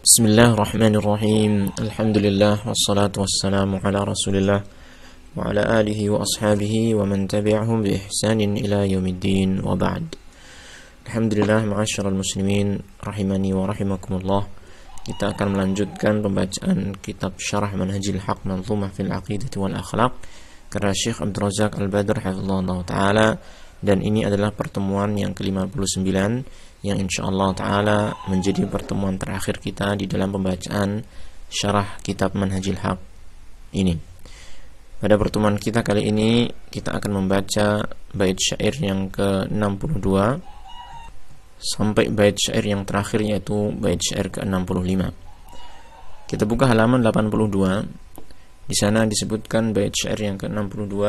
Bismillahirrahmanirrahim. Alhamdulillah wassalatu wassalamu ala Rasulillah wa ala alihi wa ashabihi wa man tabi'ahum bi ihsanin ila yaumiddin wa ba'd. Alhamdulillah, ma'asyiral muslimin rahimani wa rahimakumullah. Kita akan melanjutkan pembacaan kitab Syarah Manhajil Haq Manzumah fil Aqidati wal Akhlaq karya Syekh Abdul Razak Al-Badr hafizahullah taala, dan ini adalah pertemuan yang ke-59 yang insyaallah ta'ala menjadi pertemuan terakhir kita di dalam pembacaan syarah kitab Manhajil Haq ini. Pada pertemuan kita kali ini kita akan membaca bait syair yang ke-62 sampai bait syair yang terakhir, yaitu bait syair ke-65. Kita buka halaman 82. Di sana disebutkan bait syair yang ke-62.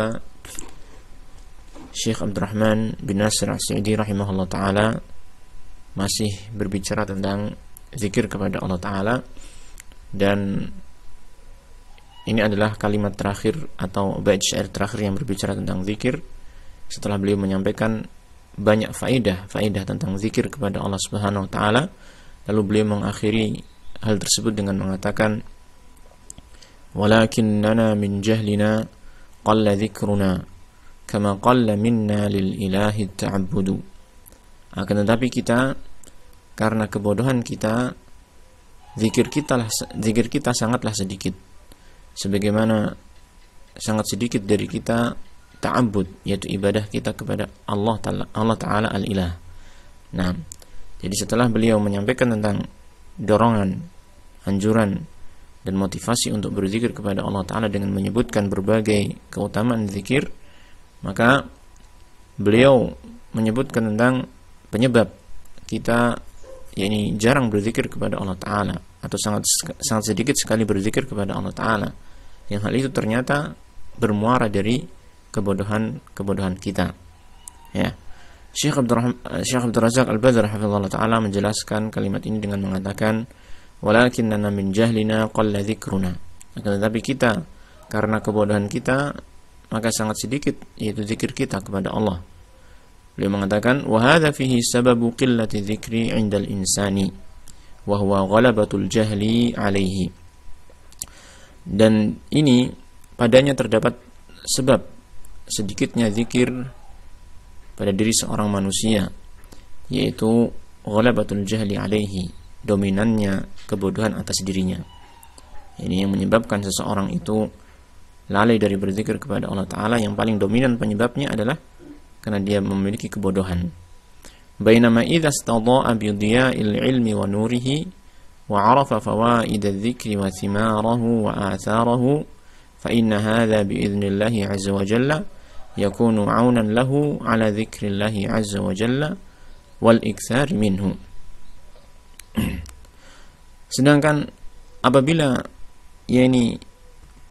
Syekh Abdurrahman bin Nasir As-Sa'di rahimahullah ta'ala masih berbicara tentang zikir kepada Allah Ta'ala, dan ini adalah kalimat terakhir atau bait syair terakhir yang berbicara tentang zikir. Setelah beliau menyampaikan banyak faedah tentang zikir kepada Allah Subhanahu wa Ta'ala, lalu beliau mengakhiri hal tersebut dengan mengatakan, walakinnana min jahlina qalla dzikruna kama qalla minna lil ilahi ta'abbudu. Akan tetapi kita, karena kebodohan kita, zikir kita sangatlah sedikit, sebagaimana sangat sedikit dari kita ta'abbud, yaitu ibadah kita kepada Allah Ta'ala Al-Ilah. Nah, jadi setelah beliau menyampaikan tentang dorongan, anjuran, dan motivasi untuk berzikir kepada Allah Ta'ala dengan menyebutkan berbagai keutamaan zikir, maka beliau menyebutkan tentang penyebab kita yakni jarang berzikir kepada Allah Ta'ala, atau sangat sedikit sekali berzikir kepada Allah Ta'ala, yang hal itu ternyata bermuara dari kebodohan kita. Ya, Syekh Abdul Razak Al-Badr hafizahullah ta'ala menjelaskan kalimat ini dengan mengatakan, walakinnana min jahlina qalla dzikruna. Akan tetapi kita, karena kebodohan kita, maka sangat sedikit yaitu zikir kita kepada Allah. Beliau mengatakan, wa hadza fihi sababu qillati dzikri 'indal insani wa huwa ghalabatul jahli 'alaihi. Dan ini padanya terdapat sebab sedikitnya zikir pada diri seorang manusia, yaitu ghalabatul jahli 'alaihi, dominannya kebodohan atas dirinya. Ini yang menyebabkan seseorang itu lalai dari berzikir kepada Allah Ta'ala. Yang paling dominan penyebabnya adalah karena dia memiliki kebodohan. Bainama idza istadha'a bi dhiya'il ilmi wa nurihi wa 'arafa fawaid adh-dhikri wa thimarahu wa atharahu fa inna hadha bi idhnillahi 'azza wa jalla yakunu 'aunan lahu 'ala dhikrillahi 'azza wa jalla wal iktsar minhu. Sedangkan apabila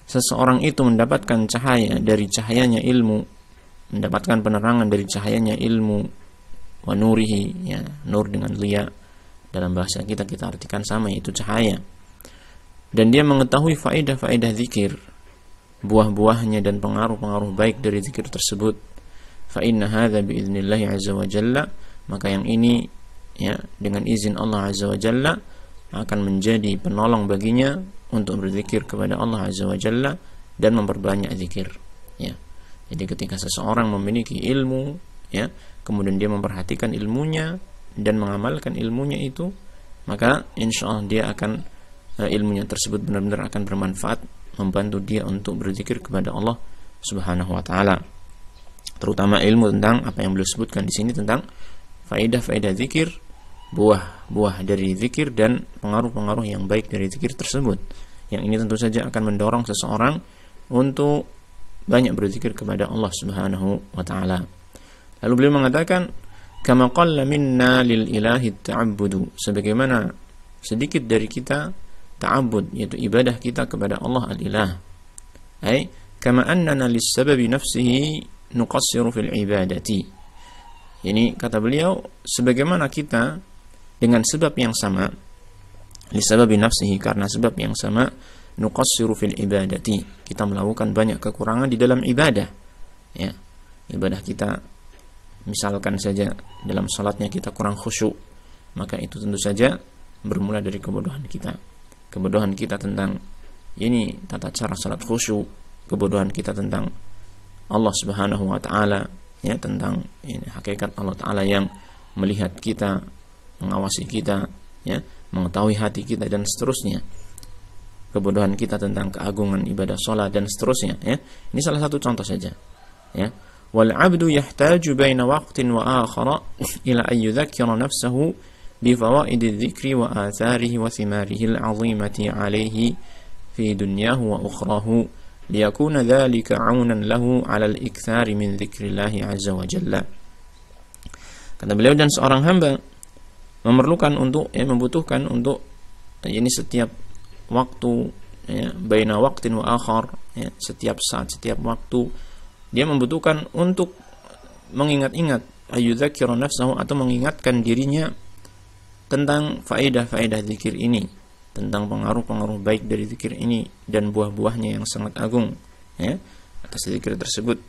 seseorang itu mendapatkan cahaya dari cahayanya ilmu, mendapatkan penerangan dari cahayanya ilmu, wa nurihi, ya, nur dengan liya dalam bahasa kita artikan sama, yaitu cahaya, dan dia mengetahui faedah zikir, buah-buahnya dan pengaruh-pengaruh baik dari zikir tersebut, fa inna hadza bi idznillah azza wa jalla, maka yang ini, ya, dengan izin Allah azza wa jalla akan menjadi penolong baginya untuk berzikir kepada Allah azza wa jalla dan memperbanyak zikir, ya. Jadi ketika seseorang memiliki ilmu, ya, kemudian dia memperhatikan ilmunya dan mengamalkan ilmunya itu, maka insyaallah dia akan ilmunya tersebut benar-benar akan bermanfaat, membantu dia untuk berzikir kepada Allah Subhanahu wa Ta'ala. Terutama ilmu tentang apa yang beliau sebutkan di sini tentang faedah zikir, buah-buah dari zikir, dan pengaruh-pengaruh yang baik dari zikir tersebut. Yang ini tentu saja akan mendorong seseorang untuk banyak berzikir kepada Allah Subhanahu wa Ta'ala. Lalu beliau mengatakan, kama qalla minna lil ilahi ta'abbudu, sebagaimana sedikit dari kita ta'abbud, yaitu ibadah kita kepada Allah Al-Ilah. Ay kama annana lis sababi nafsihi nuqassiru fil ibadati. Ini kata beliau, sebagaimana kita dengan sebab yang sama, li sababi nafsihi, karena sebab yang sama, nuqassiru fil ibadati, kita melakukan banyak kekurangan di dalam ibadah, ya. Ibadah kita, misalkan saja dalam salatnya kita kurang khusyuk, maka itu tentu saja bermula dari kebodohan kita. Kebodohan kita tentang ini tata cara salat khusyuk, kebodohan kita tentang Allah Subhanahu wa taala, ya, tentang ini hakikat Allah taala yang melihat kita, mengawasi kita, ya, mengetahui hati kita dan seterusnya. Kebodohan kita tentang keagungan ibadah salat dan seterusnya, ya. Ini salah satu contoh saja, ya. Wal 'abdu yahtaju baina waqtin wa akhara ila an yudhakkira nafsahu bi fawaididz dzikri wa atharihi wa thimarihi al-'azimati 'alayhi fi dunyahu wa ukhrahu liyakuna dzalika 'aunan lahu 'ala al-iktsari min dzikrillahi 'azza wa jalla. Kata beliau, dan seorang hamba memerlukan untuk, ya, membutuhkan untuk, ini setiap waktu, ya, baina waqtin wa akhar, ya, setiap saat, setiap waktu dia membutuhkan untuk mengingat-ingat, ayyudzakira nafsahu, atau mengingatkan dirinya tentang faedah-faedah zikir ini, tentang pengaruh-pengaruh baik dari zikir ini dan buah-buahnya yang sangat agung, ya, atas zikir tersebut,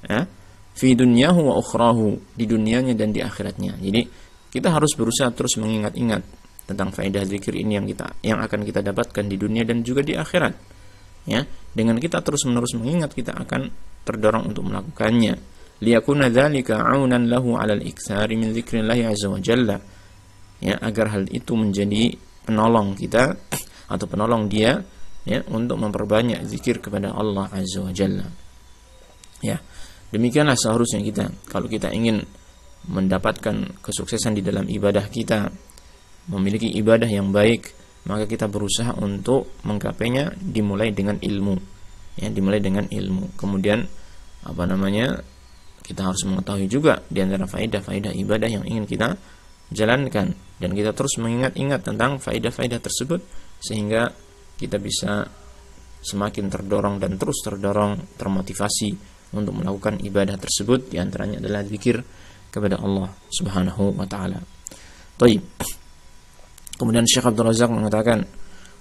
ya, fi dunyahu wa ukhrahu, di dunianya dan di akhiratnya. Jadi kita harus berusaha terus mengingat-ingat tentang faedah zikir ini yang akan kita dapatkan di dunia dan juga di akhirat, ya. Dengan kita terus-menerus mengingat, kita akan terdorong untuk melakukannya. Liyakuna dzalika 'aunan lahu 'alal iktsari min dzikrillah 'azza wa jalla, ya, agar hal itu menjadi penolong kita atau penolong dia, ya, untuk memperbanyak zikir kepada Allah 'azza wa jalla. Ya, demikianlah seharusnya kita, kalau kita ingin mendapatkan kesuksesan di dalam ibadah kita, memiliki ibadah yang baik, maka kita berusaha untuk menggapainya dimulai dengan ilmu, ya, dimulai dengan ilmu. Kemudian kita harus mengetahui juga di antara faedah-faedah ibadah yang ingin kita jalankan, dan kita terus mengingat-ingat tentang faedah-faedah tersebut sehingga kita bisa semakin terdorong dan terus termotivasi untuk melakukan ibadah tersebut. Di antaranya adalah zikir kepada Allah Subhanahu wa taala. Baik. Kemudian Syekh Abdul Razak mengatakan,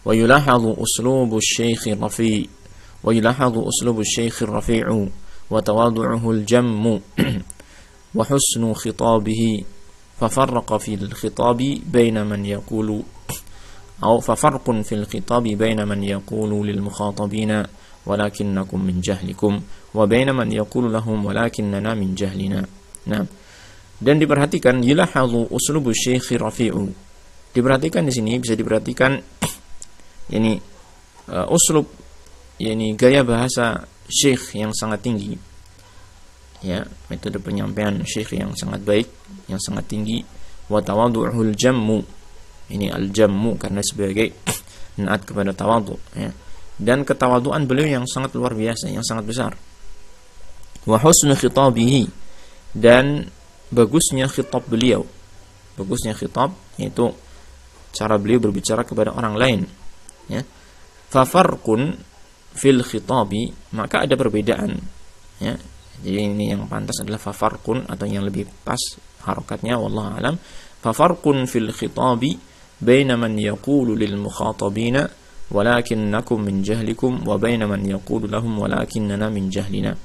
wa yulahadhu uslubu asy-syaikh rafi' wa yulahadhu uslubu asy-syaikh rafi'u wa tawadhu'uhu al-jammu wa husnu khitabihi fafarraqa fil khitabi baina man yaqulu aw fafarqun fil khitabi baina man yaqulu lil mukhatabina walakinnakum min jahlikum wa baina man yaqulu lahum walakinnana min jahlina. Nah, dan diperhatikan yulahadhu uslubu asy-syaikh rafi'u. Diperhatikan di sini, bisa diperhatikan ini uslub, yani gaya bahasa syekh yang sangat tinggi, ya, metode penyampaian syekh yang sangat baik, yang sangat tinggi. Wa tawadhu'ul jammu, ini al-jammu karena sebagai naat kepada tawadhu, ya, dan ketawaduan beliau yang sangat luar biasa, yang sangat besar. Wa husnu khitabihi, dan bagusnya khitab beliau, bagusnya khitab yaitu cara beliau berbicara kepada orang lain, ya. Fafarqun fil khitabi, maka ada perbedaan, ya. Jadi ini yang pantas adalah fafarqun, atau yang lebih pas harokatnya wallahu alam, fafarqun fil khitabi baina man yaqulu lil mukhatabina walakinnakum min jahlikum wa baina man yaqulu lahum walakinnana min jahlina.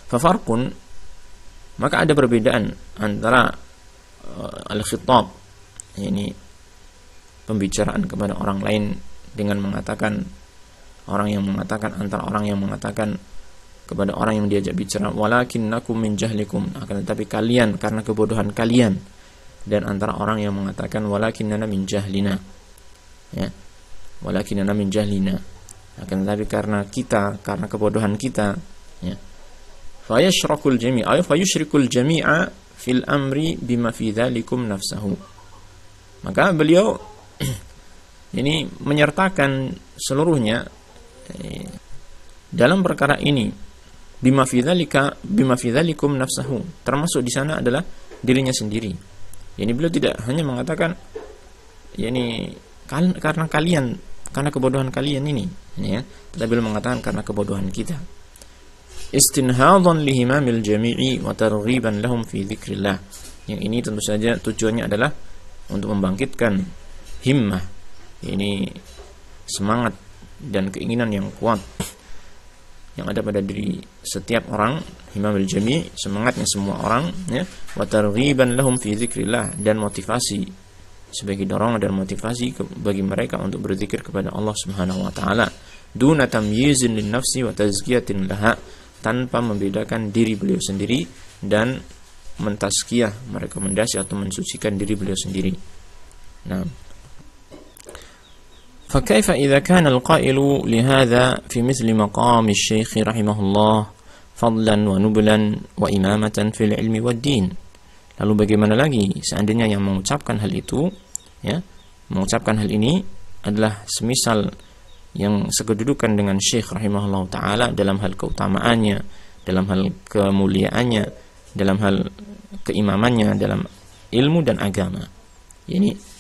Fafarqun, maka ada perbedaan antara al-khitab, ini pembicaraan kepada orang lain dengan mengatakan, orang yang mengatakan, antara orang yang mengatakan kepada orang yang diajak bicara, walakinnakum min jahlikum, akan tetapi kalian karena kebodohan kalian, dan antara orang yang mengatakan walakinnana min jahlina, ya, walakinnana min jahlina, akan tetapi karena kita, karena kebodohan kita, ya. Fayashraqul jami'a ay fayushrikul jami'a fil amri bima fi dzalikum nafsahu. Maka beliau ini menyertakan seluruhnya dalam perkara ini, bima fi dzalikum nafsahu, termasuk di sana adalah dirinya sendiri. Yani beliau tidak hanya mengatakan yani karena kalian, karena kebodohan kalian ini, ya, tetapi beliau mengatakan karena kebodohan kita. Istinhadhan lihimamil jami'i wa targhiban lahum fi dzikrillah. Yang ini tentu saja tujuannya adalah untuk membangkitkan himmah, ini semangat dan keinginan yang kuat yang ada pada diri setiap orang, himamul jami', semangatnya semua orang, ya, wa targhiban lahum fi dzikrillah, dan motivasi sebagai dorongan dan motivasi bagi mereka untuk berzikir kepada Allah Subhanahu wa taala, duna tamyizin lin nafsi wa tazkiyatin laha, tanpa membedakan diri beliau sendiri dan mentazkiyah, merekomendasi atau mensucikan diri beliau sendiri. Nah, فكيف إذا كان القائل لهذا في مثل مقام الشيخ رحمه الله فضلا ونبلا وإمامة في العلم والدين. Lalu bagaimana lagi seandainya yang mengucapkan hal itu, ya, mengucapkan hal ini adalah semisal yang sekedudukan dengan Syekh rahimahullah ta'ala dalam hal keutamaannya, dalam hal kemuliaannya, dalam hal keimamannya, dalam ilmu dan agama. Ini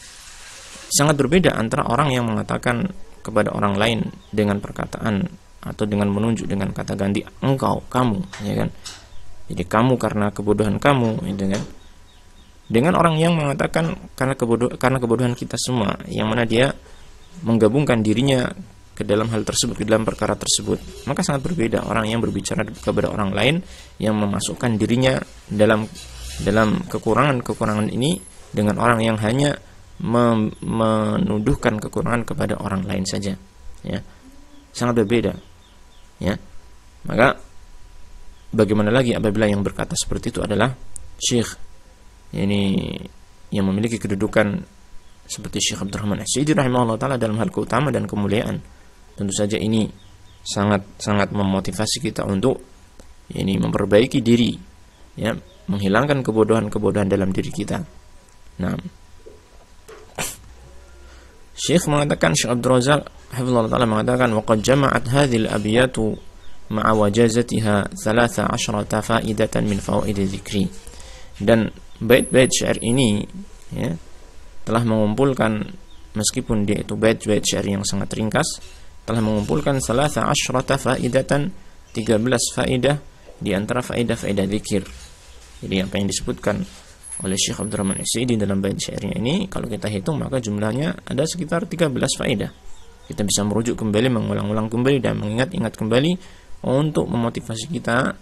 sangat berbeda antara orang yang mengatakan kepada orang lain dengan perkataan atau dengan menunjuk dengan kata ganti engkau, kamu, ya kan? Jadi kamu karena kebodohan kamu, gitu kan? Dengan orang yang mengatakan karena kebodohan kita semua, yang mana dia menggabungkan dirinya ke dalam hal tersebut, ke dalam perkara tersebut. Maka sangat berbeda orang yang berbicara kepada orang lain yang memasukkan dirinya dalam kekurangan ini dengan orang yang hanya menuduhkan kekurangan kepada orang lain saja, ya, sangat berbeda, ya. Maka bagaimana lagi apabila yang berkata seperti itu adalah syekh, ini yang memiliki kedudukan seperti Syekh Abdurrahman As-Sa'idi rahimahullah ta'ala dalam hal keutamaan dan kemuliaan. Tentu saja ini sangat memotivasi kita untuk ini memperbaiki diri, ya, menghilangkan kebodohan dalam diri kita. Nah, Syekh mengatakan, Syekh Abdul Razak hafizallahu ta'ala mengatakan, waqad jama'at hadhil abiyatu ma'a wajazatiha 13 faidatan min fawaid dzikri. Dan bait-bait syair ini, ya, telah mengumpulkan, meskipun dia itu bait-bait syair yang sangat ringkas, telah mengumpulkan 13 faidatan, 13 faidah di antara faidah-faidah zikir. Jadi apa yang disebutkan oleh Syekh Abdurrahman As-Sa'idi dalam bait syairnya ini, kalau kita hitung maka jumlahnya ada sekitar 13 faedah. Kita bisa merujuk kembali, mengulang-ulang kembali dan mengingat-ingat kembali untuk memotivasi kita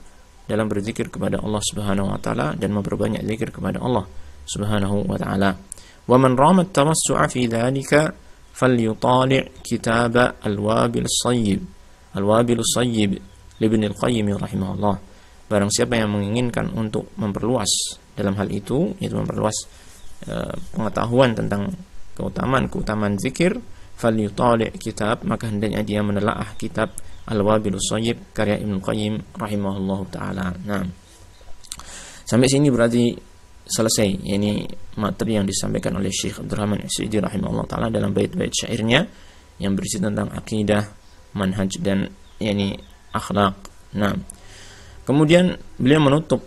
dalam berzikir kepada Allah Subhanahu wa taala dan memperbanyak zikir kepada Allah Subhanahu wa taala. Wa man rama at-tawassu'a fi dzalika falyutali' kitab al-wabil as-sayyib. Al-wabil as-sayyib li Ibn al-Qayyim rahimahullah. Barang siapa yang menginginkan untuk memperluas dalam hal itu, yaitu memperluas pengetahuan tentang keutamaan zikir, falyutali' kitab, maka hendaknya dia menelaah kitab Al-Wabilus Shayyib karya Ibnu Qayyim rahimahullahu taala. Nah, sampai sini berarti selesai ini materi yang disampaikan oleh Syekh Abdurrahman As-Sa'idi rahimahullahu taala dalam bait-bait syairnya yang berisi tentang akidah, manhaj dan akhlak. Nah, kemudian beliau menutup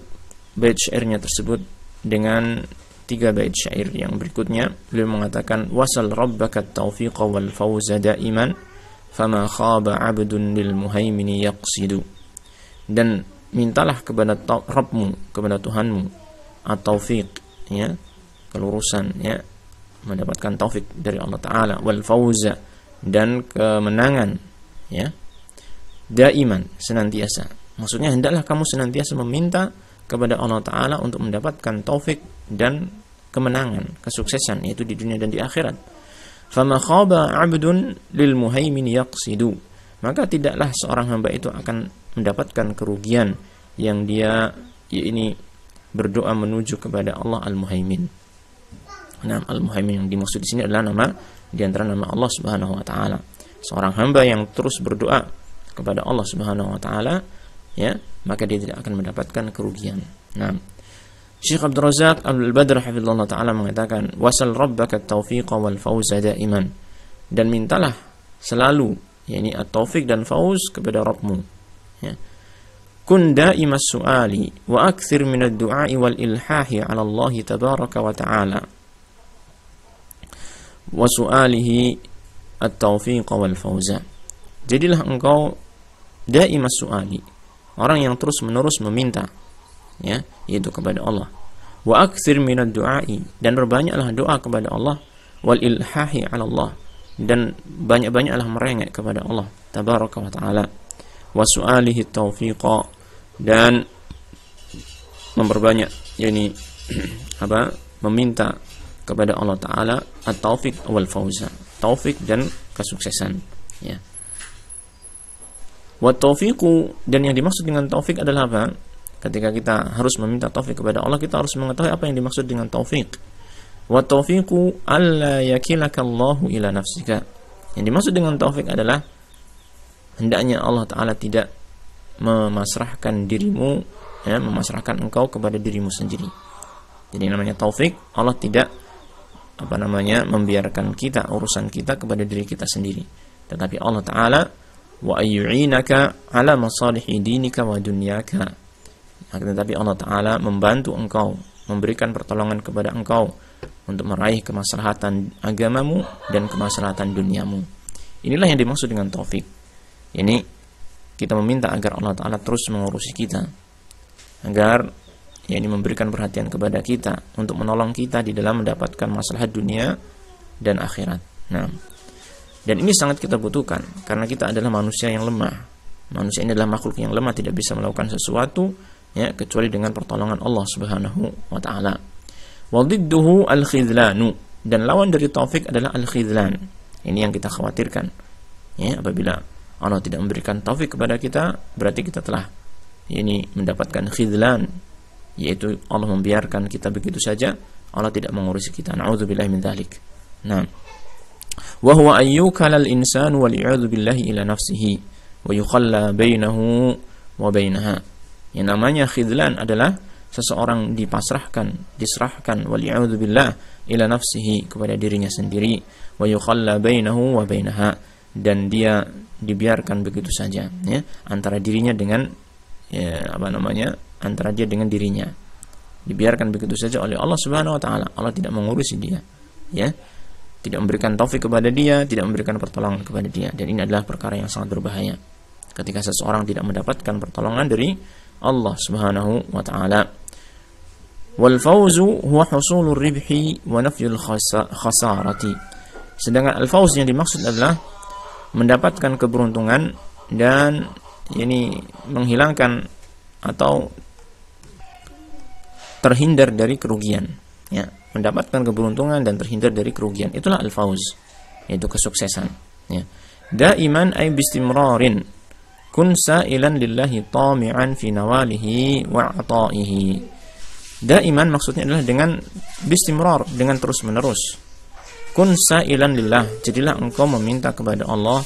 bait syairnya tersebut dengan 3 bait syair yang berikutnya. Beliau mengatakan, wasal rabbaka at-taufiqa wal fawza da'iman fama khaba 'abdun lil muhaimini yaqsidu. Dan mintalah kepada Rabbmu, kepada Tuhanmu, at-taufiq, ya, kelurusan, ya, mendapatkan taufik dari Allah taala, wal fawza, dan kemenangan, ya, daiman, senantiasa. Maksudnya hendaklah kamu senantiasa meminta kepada Allah Ta'ala untuk mendapatkan taufik dan kemenangan, kesuksesan, yaitu di dunia dan di akhirat. Fama khaba 'abdun lil muhaimin yaqsidu. Maka tidaklah seorang hamba itu akan mendapatkan kerugian yang dia berdoa menuju kepada Allah Al-Muhaimin. Nah, Al-Muhaimin yang dimaksud di sini adalah nama di antara nama Allah Subhanahu wa taala. Seorang hamba yang terus berdoa kepada Allah Subhanahu wa taala, ya, maka dia tidak akan mendapatkan kerugian. Nah, Syekh Abdul Razak Al-Badr hafizallahu taala mengatakan, wasal rabbaka at-taufiqa wal fawza da'iman. Dan mintalah selalu, yakni at-taufik dan fauz kepada Rabbmu, ya. Kun da'imas su'ali wa akthir min ad-du'a'i wal ilhahi 'ala Allah tabaraka wa ta'ala wa su'alihi at-taufiqa wal fawza. Jadilah engkau da'imas su'ali, orang yang terus menerus meminta, ya, yaitu kepada Allah. Wa aktsir minad du'ai, dan berbanyaklah doa kepada Allah, wal ilhahi 'ala Allah, dan banyak-banyaklah merengek kepada Allah tabaraka wa taala, wa su'alihi taufiqa, dan memperbanyak meminta kepada Allah Ta'ala at-taufiq wal fauza, taufik dan kesuksesan, ya. Wa taufiqu, dan yang dimaksud dengan taufik adalah apa? Ketika kita harus meminta taufik kepada Allah, kita harus mengetahui apa yang dimaksud dengan taufik. Wa taufiqu alla yakilakallahu ila nafsika. Yang dimaksud dengan taufik adalah hendaknya Allah Ta'ala tidak memasrahkan dirimu, ya, memasrahkan engkau kepada dirimu sendiri. Jadi namanya taufik, Allah tidak membiarkan kita, urusan kita kepada diri kita sendiri, tetapi Allah Ta'ala wa ayyu'inaka ala masalihi dinika wa dunyaka. Tetapi Allah Ta'ala membantu engkau, memberikan pertolongan kepada engkau untuk meraih kemaslahatan agamamu dan kemaslahatan duniamu. Inilah yang dimaksud dengan taufik. Ini kita meminta agar Allah Ta'ala terus mengurusi kita, agar ini memberikan perhatian kepada kita untuk menolong kita di dalam mendapatkan maslahat dunia dan akhirat. Nah, dan ini sangat kita butuhkan karena kita adalah manusia yang lemah. Manusia ini adalah makhluk yang lemah, tidak bisa melakukan sesuatu, ya, kecuali dengan pertolongan Allah Subhanahu wa Ta'ala. Wa dhidduhu al-khidlanu, dan lawan dari taufik adalah al-khidlan. Ini yang kita khawatirkan. Ya, apabila Allah tidak memberikan taufik kepada kita, berarti kita telah mendapatkan khidlan, yaitu Allah membiarkan kita begitu saja, Allah tidak mengurusi kita. Na'udzubillahi min dzalik. Nah, wa huwa ayyukala al-insanu wal i'adzu billahi ila nafsihi wa yukhalla bainahu wa bainaha. Yang namanya khidlan adalah seseorang diserahkan wal i'adzu billah ila nafsihi, kepada dirinya sendiri, wa yukhalla bainahu wa bainaha, dan dia dibiarkan begitu saja, ya, antara dirinya dengan antara dia dengan dirinya, dibiarkan begitu saja oleh Allah Subhanahu wa Ta'ala. Allah tidak mengurusi dia, ya, tidak memberikan taufik kepada dia, tidak memberikan pertolongan kepada dia. Dan ini adalah perkara yang sangat berbahaya ketika seseorang tidak mendapatkan pertolongan dari Allah Subhanahu wa Ta'ala. Wal fawzu huwa husulur ribhi wa nafyul khasarati. Sedangkan al-fawz yang dimaksud adalah mendapatkan keberuntungan dan menghilangkan atau terhindar dari kerugian, ya, mendapatkan keberuntungan dan terhindar dari kerugian. Itulah al-fawz, yaitu kesuksesan, ya. Daiman ay bistimrarin kun sa'ilan lillahi tami'an fi nawalihi wa ata'ihi. Daiman maksudnya adalah dengan bistimrar, dengan terus menerus. Kun sa'ilan lillah, jadilah engkau meminta kepada Allah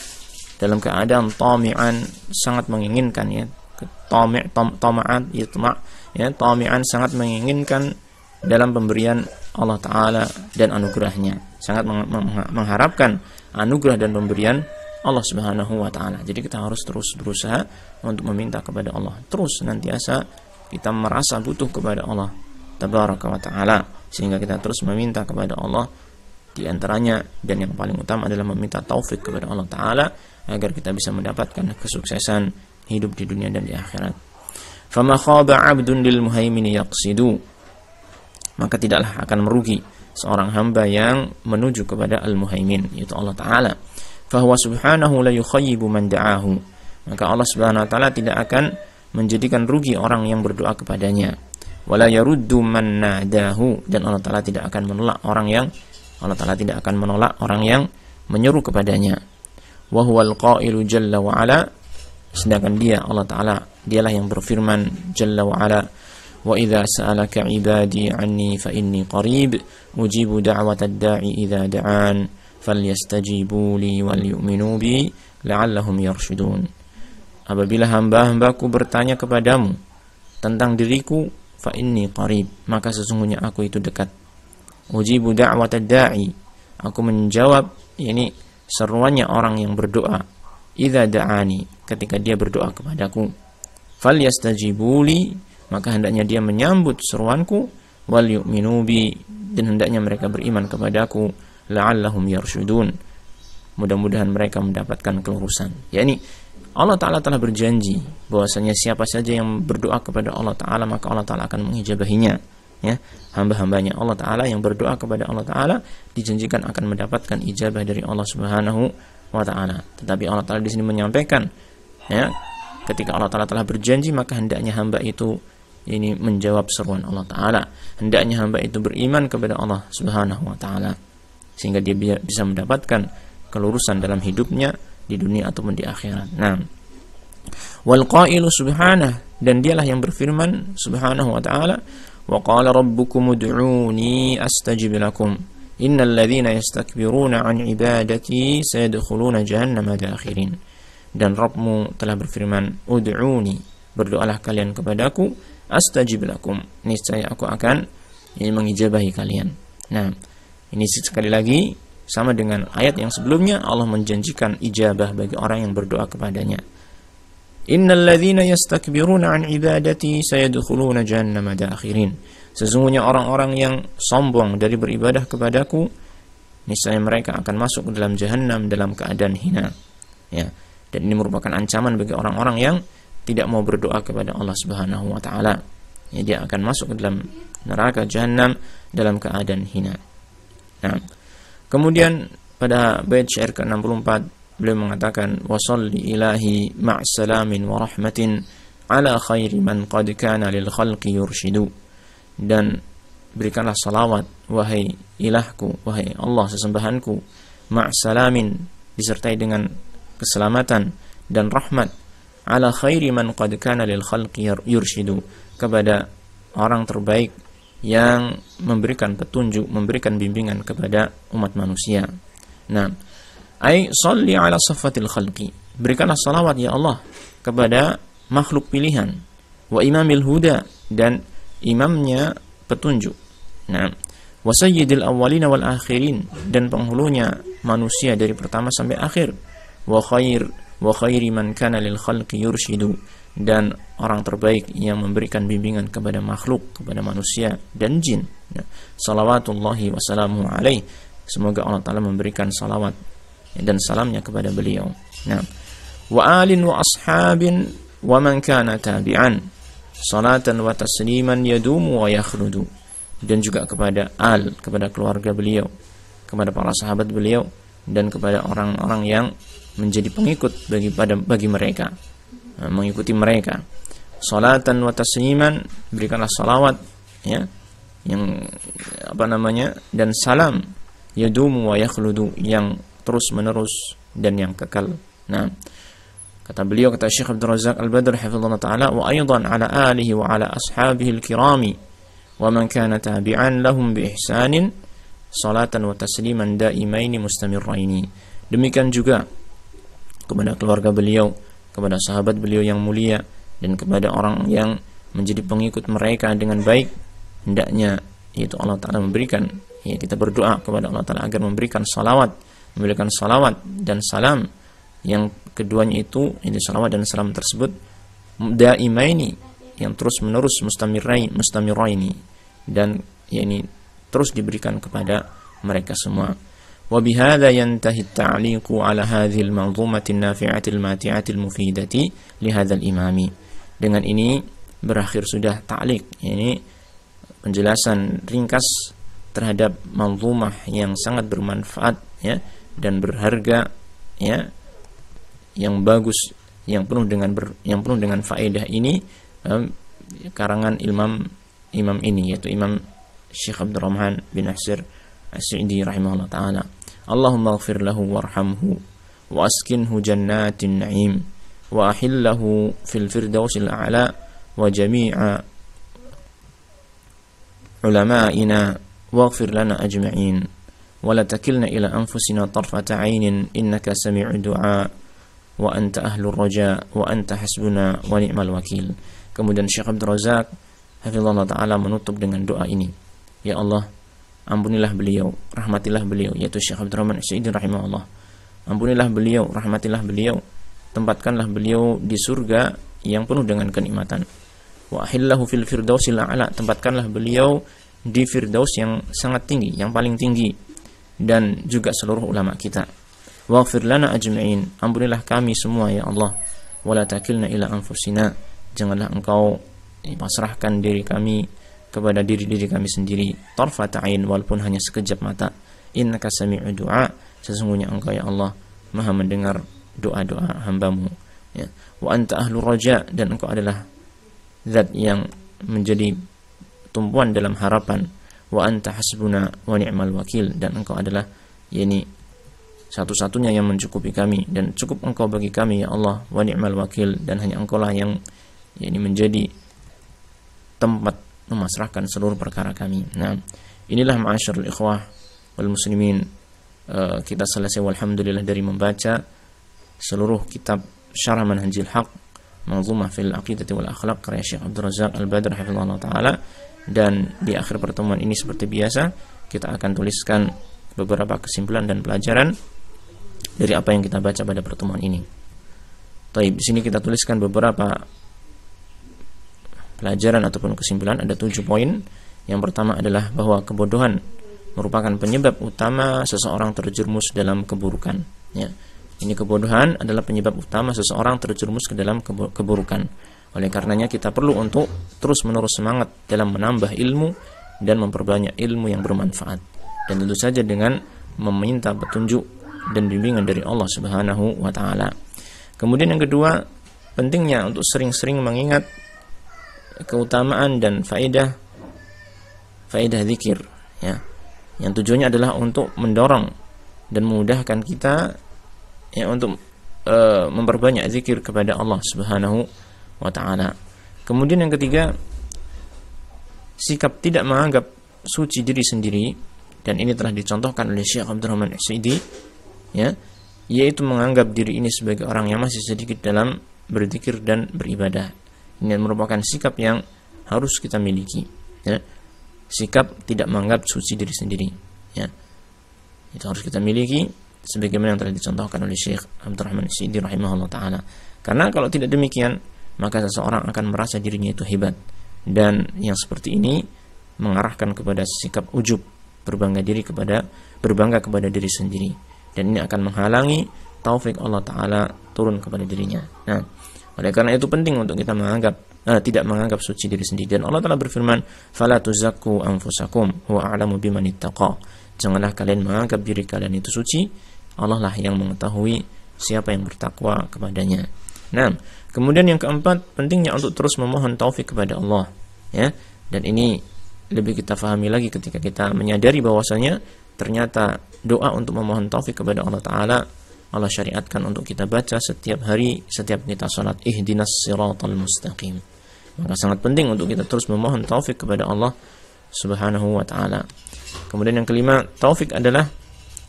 dalam keadaan tami'an, sangat menginginkan, ya. Tama'an yatma', ya, tami'an sangat menginginkan dalam pemberian Allah Ta'ala dan anugerahnya, sangat mengharapkan anugerah dan pemberian Allah Subhanahu wa Ta'ala. Jadi kita harus terus berusaha untuk meminta kepada Allah, terus senantiasa kita merasa butuh kepada Allah Tabaraka wa Ta'ala, sehingga kita terus meminta kepada Allah. Di antaranya dan yang paling utama adalah meminta taufik kepada Allah Ta'ala agar kita bisa mendapatkan kesuksesan hidup di dunia dan di akhirat. Fama khaba 'abdun lil muhaimin yaqsidu, maka tidaklah akan merugi seorang hamba yang menuju kepada al-muhaimin, yaitu Allah Ta'ala. Fahuwa subhanahu la yukhayyibu man da'ahu, maka Allah Subhanahu wa Ta'ala tidak akan menjadikan rugi orang yang berdoa kepadanya. Wala yaruddu man nadahu, dan Allah Ta'ala tidak akan menolak orang yang menyeru kepadanya. Wa huwal qailu jalla wa ala, sedangkan dia Allah Ta'ala dialah yang berfirman jalla wa ala, wa idza sa'alaka ibadi anni fa inni qarib ujibu da'watad da'i idza da'an falyastajibu li wal yu'minu bi la'allahum yarshudun. Apabila hamba-hambaku bertanya kepadamu tentang diriku, fa inni qarib, maka sesungguhnya aku itu dekat. Ujibu da'watad da'i, aku menjawab seruannya orang yang berdoa, idza da'ani, ketika dia berdoa kepadaku. Falyastajibuli, maka hendaknya dia menyambut seruanku, wal yu'minu bi, dan hendaknya mereka beriman kepadaku, la'allahum yarshudun, mudah-mudahan mereka mendapatkan kelurusan. Allah Ta'ala telah berjanji bahwasanya siapa saja yang berdoa kepada Allah Ta'ala, maka Allah Ta'ala akan mengijabahinya, ya. Hamba-hambanya Allah Ta'ala yang berdoa kepada Allah Ta'ala dijanjikan akan mendapatkan ijabah dari Allah Subhanahu wa Ta'ala. Tetapi Allah Ta'ala di sini menyampaikan, ya, ketika Allah Ta'ala telah berjanji, maka hendaknya hamba itu ini menjawab seruan Allah Ta'ala. Hendaknya hamba itu beriman kepada Allah Subhanahu wa Ta'ala, sehingga dia bisa mendapatkan kelurusan dalam hidupnya di dunia ataupun di akhirat. Nah, wal qailu subhanah, dan dialah yang berfirman Subhanahu wa Ta'ala, wa qala rabbukum ud'uni astajib lakum innal ladzina yastakbiruna an ibadati sayadkhuluna jahannama dakhirin. Dan Rabbmu telah berfirman, ud'uni, berdoalah kalian kepadaku, astajib lakum, niscaya aku akan mengijabahi kalian. Nah, ini sekali lagi sama dengan ayat yang sebelumnya, Allah menjanjikan ijabah bagi orang yang berdoa kepadanya. Innal ladzina yastakbiruna an ibadati sayadkhuluna jahannama dakhirin. Sesungguhnya orang-orang yang sombong dari beribadah kepadaku, niscaya mereka akan masuk ke dalam jahanam dalam keadaan hina. Ya, dan ini merupakan ancaman bagi orang-orang yang tidak mau berdoa kepada Allah Subhanahu wa Ta'ala. Ya, dia akan masuk ke dalam neraka jahanam dalam keadaan hina. Nah, kemudian pada bait syair ke-64 beliau mengatakan, wasalli ilahi ma'salamin wa rahmatin ala khairi man qad kana lil khalqi yurshidu. Dan berikanlah salawat, wahai ilahku, wahai Allah sesembahanku, ma'salamin, disertai dengan keselamatan dan rahmat, ala khairi man qad kana lil khalqi yurshidu, kepada orang terbaik yang memberikan petunjuk, memberikan bimbingan kepada umat manusia. Nah, ai salli ala safatil khalqi, berikanlah salawat ya Allah kepada makhluk pilihan, wa imamil huda, dan imamnya petunjuk. Nah, wa sayyidil awwalina wal akhirin, dan penghulunya manusia dari pertama sampai akhir, wa khairi man kana lil khalqi yurshidu, dan orang terbaik yang memberikan bimbingan kepada makhluk, kepada manusia dan jin. Nah, salawatullahi wa salamuhu alaih, semoga Allah Ta'ala memberikan salawat dan salamnya kepada beliau. Nah, wa alin wa ashabin wa man kana tabi'an salatan wa tasliman yadumu wa yakhludu, dan juga kepada kepada keluarga beliau, kepada para sahabat beliau, dan kepada orang-orang yang menjadi pengikut bagi mereka, mengikuti mereka. Salatan wa tasliman, berikanlah salawat, ya, yang dan salam, yadumu wa yakhludu, yang terus menerus dan yang kekal. Nah, kata beliau, kata Syekh Abdul Razak Al-Badr hafizallahu ta'ala, wa aydan ala alihi wa ala ashabihi al-kirami wa man kana tabi'an lahum bi ihsanin salatan wa tasliman daimaini mustamirraini. Demikian juga kepada keluarga beliau, kepada sahabat beliau yang mulia, dan kepada orang yang menjadi pengikut mereka dengan baik. Hendaknya yaitu Allah Ta'ala memberikan, ya, kita berdoa kepada Allah Ta'ala agar memberikan salawat dan salam, yang keduanya itu, ini salawat dan salam tersebut, daimaini, yang terus menerus, mustamiraini, dan ini terus diberikan kepada mereka semua. Wa bihadza yantahi at-ta'liqu ala hadhihi al-manzumati an-nafi'ati al-mati'ati al-mufidati li hadzal imami. Dengan ini berakhir sudah ta'liq, ini penjelasan ringkas terhadap manzumah yang sangat bermanfaat, ya, dan berharga, ya, yang bagus, yang penuh dengan faedah ini, karangan imam ini, yaitu Imam Syekh Abdurrahman bin Nasir As-Sa'di rahimahullah ta'ala. Allahumma ighfir lahu warhamhu wa askinhu jannatin na'im wa ahillahu fil firdausil a'la wa jami'a ulama'ina waghfir lana ajma'in wa la takilna ila anfusina tarfata 'ainin innaka sami'ud du'a wa anta ahlur raja wa anta hasbuna wa ni'mal wakil. Kemudian Syekh Abdul Razak hafizallahu ta'ala menutup dengan doa ini, ya Allah, ampunilah beliau, rahmatilah beliau, yaitu Syekh Abdurrahman As-Sa'di rahimahullah. Ampunilah beliau, rahmatilah beliau, tempatkanlah beliau di surga yang penuh dengan kenikmatan. Wa ahillahu fil firdausil a'la, tempatkanlah beliau di firdaus yang sangat tinggi, yang paling tinggi, dan juga seluruh ulama kita. Waghfir lana ajma'in, ampunilah kami semua ya Allah. Wala takilna ila anfusina, janganlah engkau pasrahkan diri kami kepada diri kami sendiri, tarfat ain, walaupun hanya sekejap mata. Innaka sami'ud du'a, sesungguhnya engkau ya Allah maha mendengar doa-doa hambamu, ya. Wa anta ahlur raja, dan engkau adalah zat yang menjadi tumpuan dalam harapan. Wa anta hasbuna wa ni'mal wakil, dan engkau adalah yakni satu-satunya yang mencukupi kami dan cukup engkau bagi kami ya Allah, wa ni'mal wakil, dan hanya engkau lah yang yakni menjadi tempat memasrahkan seluruh perkara kami. Nah, inilah ma'asyarul ikhwah wal muslimin, kita selesai walhamdulillah dari membaca seluruh kitab Syarah Manhajil Haq Manzumah fil Aqidati wal Akhlaq karya Syekh Abdul Razak Al-Badr hafizahullah taala. Dan di akhir pertemuan ini seperti biasa kita akan tuliskan beberapa kesimpulan dan pelajaran dari apa yang kita baca pada pertemuan ini. Taib, di sini kita tuliskan beberapa pelajaran ataupun kesimpulan, ada 7 poin. Yang pertama adalah bahwa kebodohan merupakan penyebab utama seseorang terjerumus dalam keburukan. Ya. Ini kebodohan adalah penyebab utama seseorang terjerumus ke dalam keburukan. Oleh karenanya kita perlu untuk terus-menerus semangat dalam menambah ilmu dan memperbanyak ilmu yang bermanfaat. Dan tentu saja dengan meminta petunjuk dan bimbingan dari Allah Subhanahu wa taala. Kemudian yang kedua, pentingnya untuk sering-sering mengingat keutamaan dan faedah zikir, ya. Yang tujuannya adalah untuk mendorong dan memudahkan kita ya untuk memperbanyak zikir kepada Allah Subhanahu wa ta'ala. Kemudian yang ketiga, sikap tidak menganggap suci diri sendiri, dan ini telah dicontohkan oleh Syekh Abdurrahman As-Sa'idi, ya, yaitu menganggap diri ini sebagai orang yang masih sedikit dalam berzikir dan beribadah. Ini merupakan sikap yang harus kita miliki, ya. Sikap tidak menganggap suci diri sendiri, ya. Itu harus kita miliki sebagaimana yang telah dicontohkan oleh Syekh Abdurrahman As-Sa'idi rahimahullah taala. Karena kalau tidak demikian, maka seseorang akan merasa dirinya itu hebat, dan yang seperti ini mengarahkan kepada sikap ujub, berbangga kepada diri sendiri, dan ini akan menghalangi taufik Allah taala turun kepada dirinya. Nah, oleh karena itu penting untuk kita tidak menganggap suci diri sendiri. Dan Allah telah berfirman, "Fala tuzakku anfusakum huwa a'lamu biman ittaqa." Janganlah kalian menganggap diri kalian itu suci, Allah lah yang mengetahui siapa yang bertakwa kepadanya. Nah, kemudian yang keempat, pentingnya untuk terus memohon taufik kepada Allah, ya. Dan ini lebih kita fahami lagi ketika kita menyadari bahwasanya ternyata doa untuk memohon taufik kepada Allah taala Allah syariatkan untuk kita baca setiap hari, setiap kita salat, ihdinas siratal mustaqim. Maka sangat penting untuk kita terus memohon taufik kepada Allah Subhanahu wa taala. Kemudian yang kelima, taufik adalah,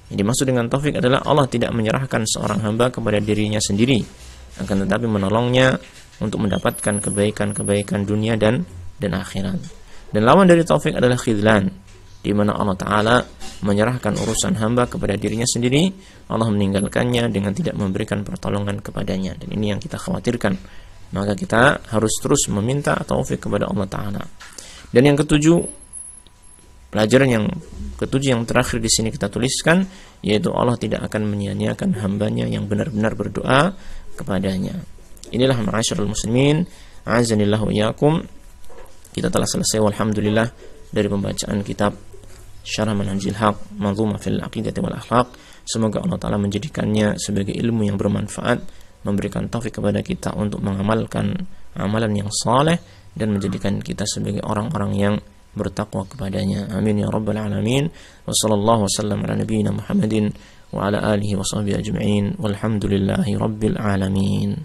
yang dimaksud dengan taufik adalah Allah tidak menyerahkan seorang hamba kepada dirinya sendiri, akan tetapi menolongnya untuk mendapatkan kebaikan-kebaikan dunia dan akhirat. Dan lawan dari taufik adalah khidlan, di mana Allah Ta'ala menyerahkan urusan hamba kepada dirinya sendiri, Allah meninggalkannya dengan tidak memberikan pertolongan kepadanya. Dan ini yang kita khawatirkan. Maka kita harus terus meminta taufik kepada Allah Ta'ala. Dan yang ketujuh, pelajaran yang ketujuh yang terakhir di sini kita tuliskan, yaitu Allah tidak akan menyia-nyiakan hambanya yang benar-benar berdoa kepadanya. Inilah ma'asyarul muslimin, a'azanillahu iyyakum. Kita telah selesai walhamdulillah dari pembacaan kitab Syarah Manhajil Haq Manzumah fil Aqidati wal Akhlaq. Semoga Allah Ta'ala menjadikannya sebagai ilmu yang bermanfaat, memberikan taufik kepada kita untuk mengamalkan amalan yang saleh, dan menjadikan kita sebagai orang-orang yang bertakwa kepadanya. Amin ya rabbal alamin. Wa sallallahu wasallam ala nabiyyina Muhammadin wa ala alihi wa sahbihi ajma'in. Walhamdulillahi rabbil alamin.